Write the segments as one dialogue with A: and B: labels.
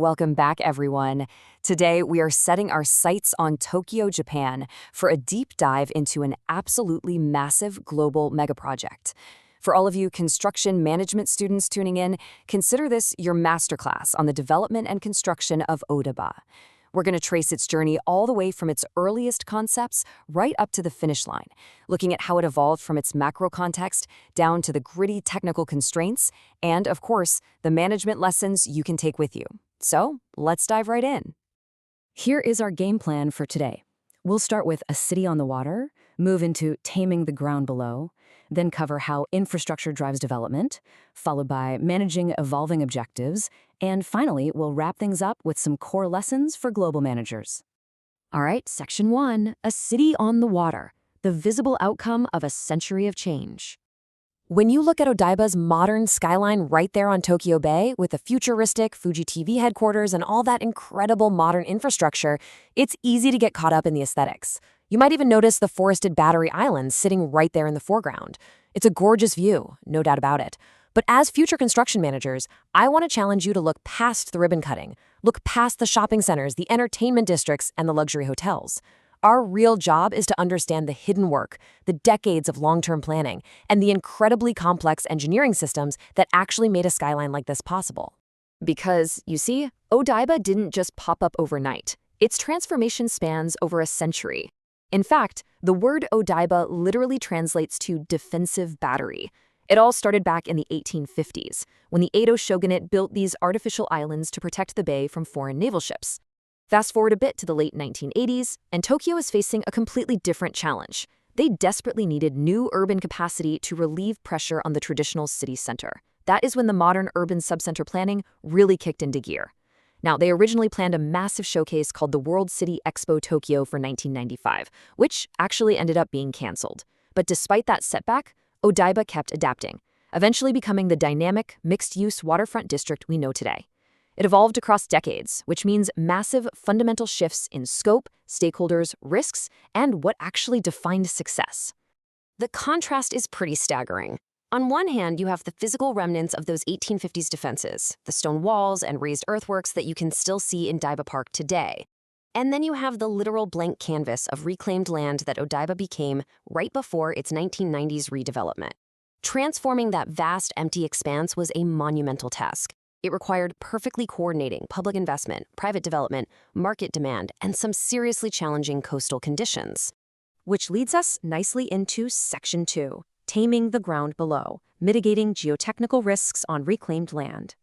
A: welcome back, everyone. Today, we are setting our sights on Tokyo, Japan, for a deep dive into an absolutely massive global megaproject. For all of you construction management students tuning in, consider this your masterclass on the development and construction of Odaiba. We're going to trace its journey all the way from its earliest concepts right up to the finish line, looking at how it evolved from its macro context down to the gritty technical constraints and, of course, the management lessons you can take with you. So, let's dive right in. Here is our game plan for today. We'll start with a city on the water, move into taming the ground below, then cover how infrastructure drives development, followed by managing evolving objectives, and finally, we'll wrap things up with some core lessons for global managers. All right, Section 1, a city on the water, the visible outcome of a century of change. When you look at Odaiba's modern skyline right there on Tokyo Bay, with the futuristic Fuji TV headquarters and all that incredible modern infrastructure, it's easy to get caught up in the aesthetics. You might even notice the forested Battery Islands sitting right there in the foreground. It's a gorgeous view, no doubt about it. But as future construction managers, I want to challenge you to look past the ribbon cutting, look past the shopping centers, the entertainment districts, and the luxury hotels. Our real job is to understand the hidden work, the decades of long-term planning, and the incredibly complex engineering systems that actually made a skyline like this possible. Because, you see, Odaiba didn't just pop up overnight. Its transformation spans over a century. In fact, the word Odaiba literally translates to defensive battery. It all started back in the 1850s, when the Edo shogunate built these artificial islands to protect the bay from foreign naval ships. Fast forward a bit to the late 1980s, and Tokyo is facing a completely different challenge. They desperately needed new urban capacity to relieve pressure on the traditional city center. That is when the modern urban subcenter planning really kicked into gear. Now, they originally planned a massive showcase called the World City Expo Tokyo for 1995, which actually ended up being canceled. But despite that setback, Odaiba kept adapting, eventually becoming the dynamic, mixed-use waterfront district we know today. It evolved across decades, which means massive fundamental shifts in scope, stakeholders, risks, and what actually defined success. The contrast is pretty staggering. On one hand, you have the physical remnants of those 1850s defenses, the stone walls and raised earthworks that you can still see in Odaiba Park today. And then you have the literal blank canvas of reclaimed land that Odaiba became right before its 1990s redevelopment. Transforming that vast empty expanse was a monumental task. It required perfectly coordinating public investment, private development, market demand, and some seriously challenging coastal conditions. Which leads us nicely into Section 2, taming the ground below, mitigating geotechnical risks on reclaimed land.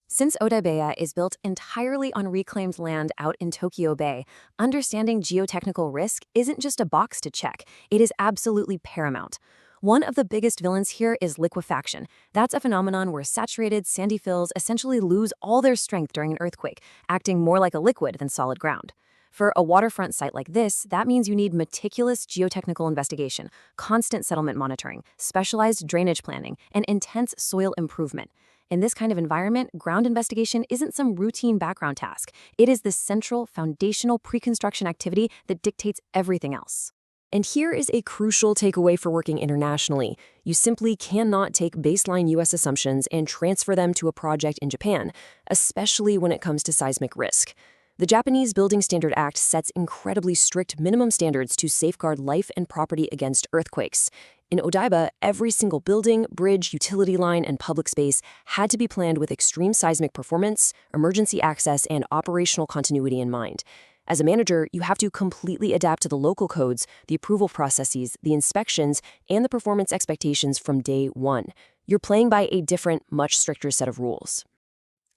A: Since Odaiba is built entirely on reclaimed land out in Tokyo Bay, understanding geotechnical risk isn't just a box to check, it is absolutely paramount. One of the biggest villains here is liquefaction. That's a phenomenon where saturated, sandy fills essentially lose all their strength during an earthquake, acting more like a liquid than solid ground. For a waterfront site like this, that means you need meticulous geotechnical investigation, constant settlement monitoring, specialized drainage planning, and intense soil improvement. In this kind of environment, ground investigation isn't some routine background task. It is the central, foundational pre-construction activity that dictates everything else. And here is a crucial takeaway for working internationally. You simply cannot take baseline U.S. assumptions and transfer them to a project in Japan, especially when it comes to seismic risk. The Japanese Building Standard Act sets incredibly strict minimum standards to safeguard life and property against earthquakes. In Odaiba, every single building, bridge, utility line, and public space had to be planned with extreme seismic performance, emergency access, and operational continuity in mind. As a manager, you have to completely adapt to the local codes, the approval processes, the inspections, and the performance expectations from day one. You're playing by a different, much stricter set of rules.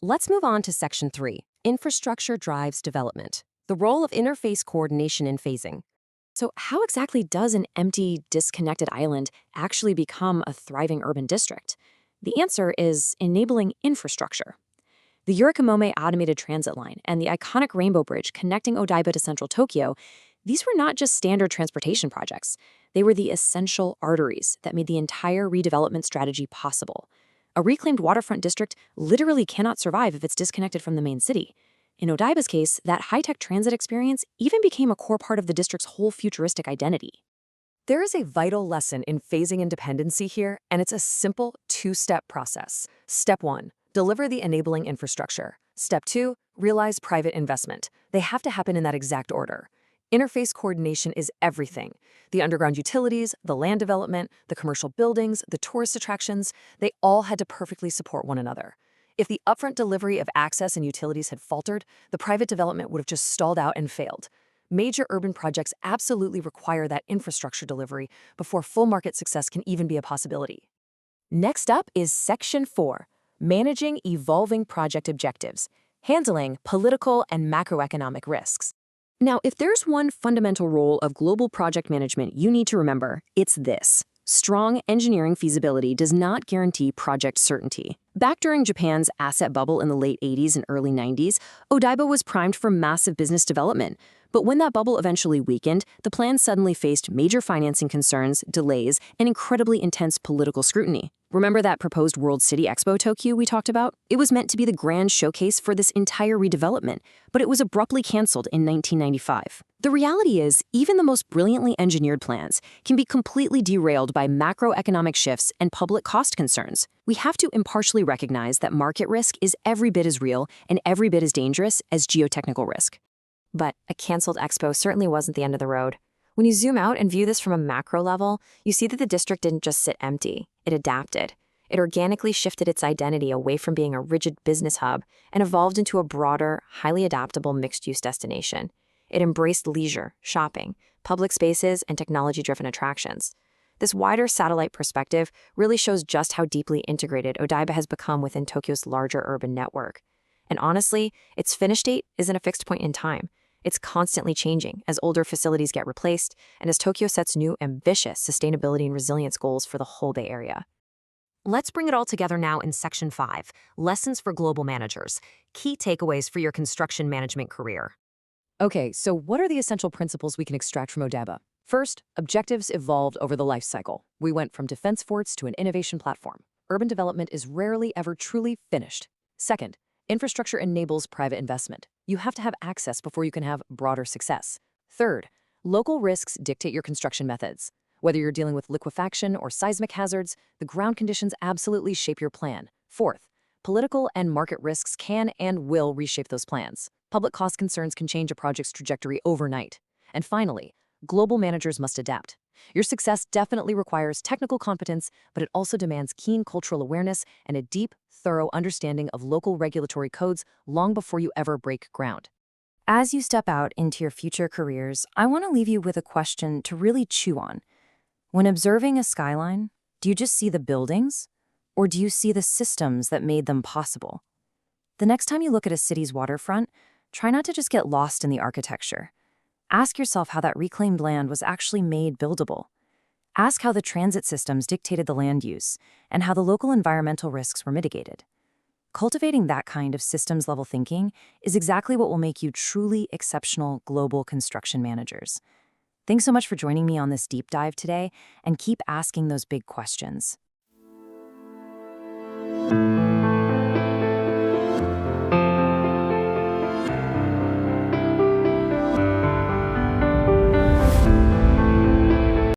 A: Let's move on to Section 3, Infrastructure Drives Development, the role of interface coordination and phasing. So how exactly does an empty, disconnected island actually become a thriving urban district? The answer is enabling infrastructure. The Yurikamome automated transit line and the iconic Rainbow Bridge connecting Odaiba to central Tokyo, these were not just standard transportation projects. They were the essential arteries that made the entire redevelopment strategy possible. A reclaimed waterfront district literally cannot survive if it's disconnected from the main city. In Odaiba's case, that high-tech transit experience even became a core part of the district's whole futuristic identity. There is a vital lesson in phasing and dependency here, and it's a simple two-step process. Step 1. Deliver the enabling infrastructure. Step 2, realize private investment. They have to happen in that exact order. Interface coordination is everything. The underground utilities, the land development, the commercial buildings, the tourist attractions, they all had to perfectly support one another. If the upfront delivery of access and utilities had faltered, the private development would have just stalled out and failed. Major urban projects absolutely require that infrastructure delivery before full market success can even be a possibility. Next up is Section 4, Managing Evolving Project Objectives, Handling Political and Macroeconomic Risks. Now, if there's one fundamental role of global project management you need to remember, it's this. Strong engineering feasibility does not guarantee project certainty. Back during Japan's asset bubble in the late 80s and early 90s, Odaiba was primed for massive business development. But when that bubble eventually weakened, the plan suddenly faced major financing concerns, delays, and incredibly intense political scrutiny. Remember that proposed World City Expo Tokyo we talked about? It was meant to be the grand showcase for this entire redevelopment, but it was abruptly canceled in 1995. The reality is, even the most brilliantly engineered plans can be completely derailed by macroeconomic shifts and public cost concerns. We have to impartially recognize that market risk is every bit as real and every bit as dangerous as geotechnical risk. But a canceled expo certainly wasn't the end of the road. When you zoom out and view this from a macro level, you see that the district didn't just sit empty. It adapted. It organically shifted its identity away from being a rigid business hub and evolved into a broader, highly adaptable mixed-use destination. It embraced leisure, shopping, public spaces, and technology-driven attractions. This wider satellite perspective really shows just how deeply integrated Odaiba has become within Tokyo's larger urban network. And honestly, its finish date isn't a fixed point in time. It's constantly changing as older facilities get replaced and as Tokyo sets new, ambitious sustainability and resilience goals for the whole Bay Area. Let's bring it all together now in Section 5, Lessons for Global Managers, Key Takeaways for Your Construction Management Career. Okay, so what are the essential principles we can extract from Odaiba? First, objectives evolved over the life cycle. We went from defense forts to an innovation platform. Urban development is rarely ever truly finished. Second, infrastructure enables private investment. You have to have access before you can have broader success. Third, local risks dictate your construction methods. Whether you're dealing with liquefaction or seismic hazards, the ground conditions absolutely shape your plan. Fourth, political and market risks can and will reshape those plans. Public cost concerns can change a project's trajectory overnight. And finally, global managers must adapt. Your success definitely requires technical competence, but it also demands keen cultural awareness and a deep, thorough understanding of local regulatory codes long before you ever break ground. As you step out into your future careers, I want to leave you with a question to really chew on. When observing a skyline, do you just see the buildings, or do you see the systems that made them possible? The next time you look at a city's waterfront, try not to just get lost in the architecture. Ask yourself how that reclaimed land was actually made buildable. Ask how the transit systems dictated the land use and how the local environmental risks were mitigated. Cultivating that kind of systems-level thinking is exactly what will make you truly exceptional global construction managers. Thanks so much for joining me on this deep dive today, and keep asking those big questions.